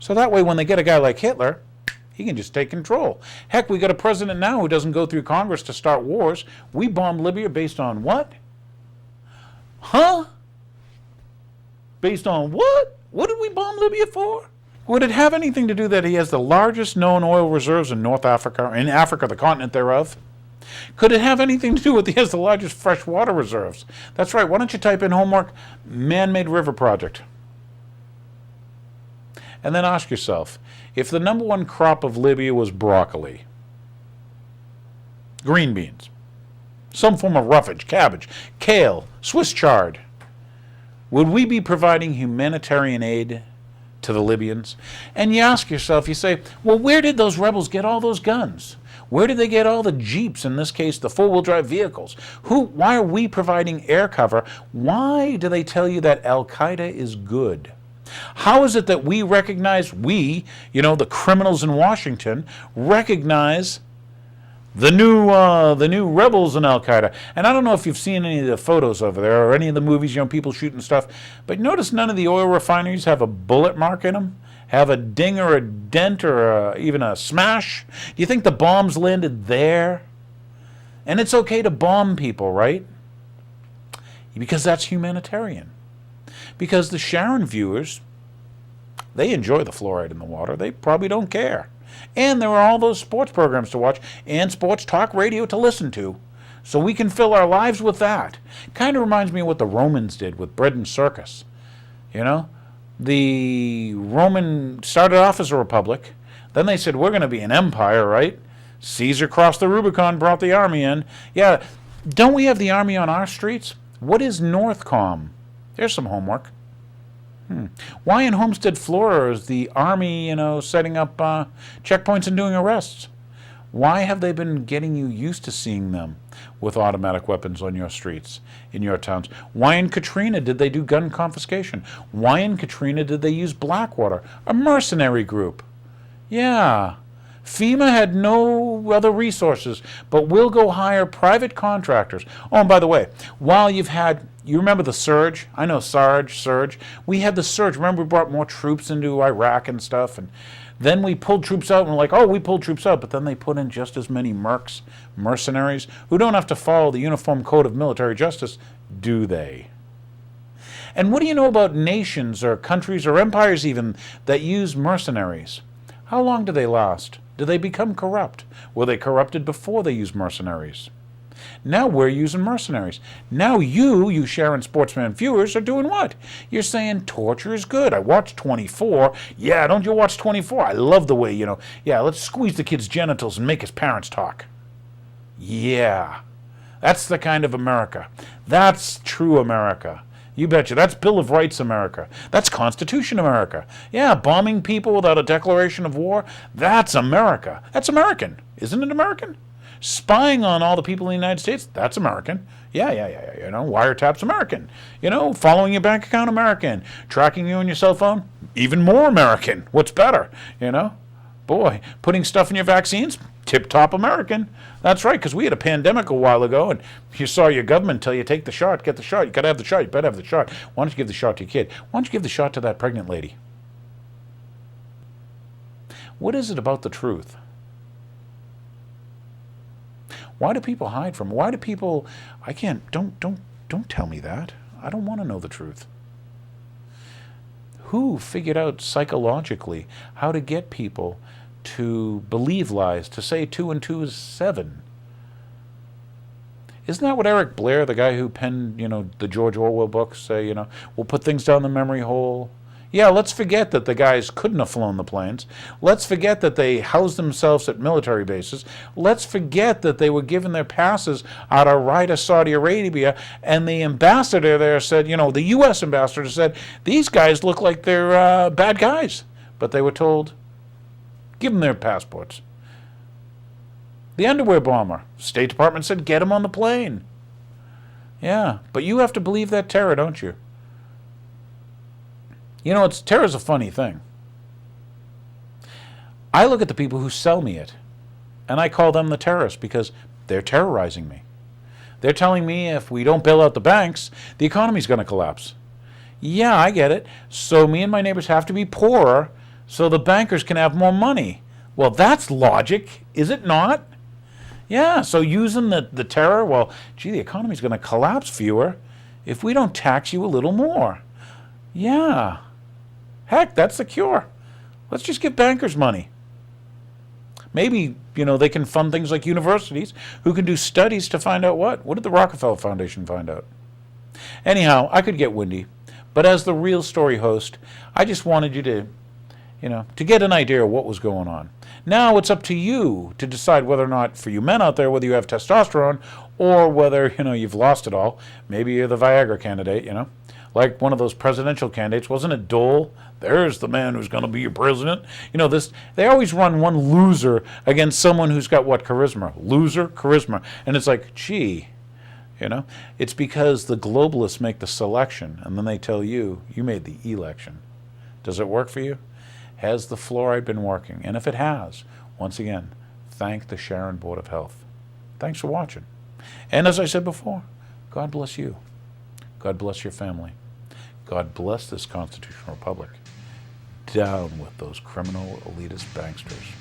So that way when they get a guy like Hitler, he can just take control. Heck, we got a president now who doesn't go through Congress to start wars. We bombed Libya based on what? Huh? Based on what? What did we bomb Libya for? Would it have anything to do that he has the largest known oil reserves in North Africa, in Africa, the continent thereof? Could it have anything to do with he has the largest freshwater reserves? That's right. Why don't you type in homework, man-made river project? And then ask yourself, if the number one crop of Libya was broccoli, green beans, some form of roughage, cabbage, kale, Swiss chard, would we be providing humanitarian aid to the Libyans? And you ask yourself, you say, well, where did those rebels get all those guns? Where did they get all the jeeps, in this case, the four-wheel drive vehicles? Why are we providing air cover? Why do they tell you that Al-Qaeda is good? How is it that we recognize, the criminals in Washington, recognize the new rebels in Al-Qaeda? And I don't know if you've seen any of the photos over there or any of the movies, people shooting stuff, but notice none of the oil refineries have a bullet mark in them, have a ding or a dent or even a smash. Do you think the bombs landed there? And it's okay to bomb people, right? Because that's humanitarian. Because the Sharon viewers, they enjoy the fluoride in the water. They probably don't care. And there are all those sports programs to watch and sports talk radio to listen to. So we can fill our lives with that. Kind of reminds me of what the Romans did with bread and circus. The Roman started off as a republic. Then they said, we're going to be an empire, right? Caesar crossed the Rubicon, brought the army in. Yeah, don't we have the army on our streets? What is Northcom? There's some homework. Why in Homestead, Florida is the army, setting up checkpoints and doing arrests? Why have they been getting you used to seeing them with automatic weapons on your streets, in your towns? Why in Katrina did they do gun confiscation? Why in Katrina did they use Blackwater, a mercenary group? Yeah. FEMA had no other resources, but we'll go hire private contractors. Oh, and by the way, while you remember the surge? I know surge. We had the surge. Remember we brought more troops into Iraq and stuff, and then we pulled troops out, and we're like, oh, we pulled troops out, but then they put in just as many mercenaries, who don't have to follow the Uniform Code of Military Justice, do they? And what do you know about nations or countries or empires even that use mercenaries? How long do they last? Do they become corrupt? Were they corrupted before they used mercenaries? Now we're using mercenaries. Now you Sharon Sportsman viewers, are doing what? You're saying torture is good. I watched 24. Yeah, don't you watch 24? I love the way, yeah, let's squeeze the kid's genitals and make his parents talk. Yeah, that's the kind of America. That's true America. You betcha. That's Bill of Rights America. That's Constitution America. Yeah, bombing people without a declaration of war, that's America. That's American. Isn't it American? Spying on all the people in the United States, that's American. Yeah. Wiretaps, American. Following your bank account, American. Tracking you on your cell phone, even more American. What's better? Boy, putting stuff in your vaccines, tip-top American. That's right, because we had a pandemic a while ago, and you saw your government tell you, take the shot, get the shot. You got to have the shot. You better have the shot. Why don't you give the shot to your kid? Why don't you give the shot to that pregnant lady? What is it about the truth? Why do people hide from it? Why do people, don't tell me that. I don't want to know the truth. Who figured out psychologically how to get people to believe lies, to say 2 and 2 is 7? Isn't that what Eric Blair, the guy who penned, the George Orwell books, say, we'll put things down the memory hole? Yeah, let's forget that the guys couldn't have flown the planes. Let's forget that they housed themselves at military bases. Let's forget that they were given their passes out of right of Saudi Arabia, and the ambassador there said, the U.S. ambassador said, these guys look like they're bad guys. But they were told, give them their passports. The underwear bomber, State Department said, get him on the plane. Yeah, but you have to believe that terror, don't you? Terror's a funny thing. I look at the people who sell me it, and I call them the terrorists because they're terrorizing me. They're telling me if we don't bail out the banks, the economy's going to collapse. Yeah, I get it. So me and my neighbors have to be poorer so the bankers can have more money. Well, that's logic, is it not? Yeah, so using the terror, well, gee, the economy's going to collapse, viewer, if we don't tax you a little more. Yeah. Heck, that's the cure. Let's just give bankers money. Maybe, they can fund things like universities who can do studies to find out what? What did the Rockefeller Foundation find out? Anyhow, I could get windy, but as the real story host, I just wanted you to, to get an idea of what was going on. Now it's up to you to decide whether or not, for you men out there, whether you have testosterone or whether, you've lost it all. Maybe you're the Viagra candidate, like one of those presidential candidates. Wasn't it Dole? There's the man who's going to be your president. They always run one loser against someone who's got what? Charisma. Loser, charisma. And it's like, gee, it's because the globalists make the selection and then they tell you, you made the election. Does it work for you? Has the fluoride been working? And if it has, once again, thank the Sharon Board of Health. Thanks for watching. And as I said before, God bless you. God bless your family. God bless this constitutional republic. Down with those criminal elitist banksters.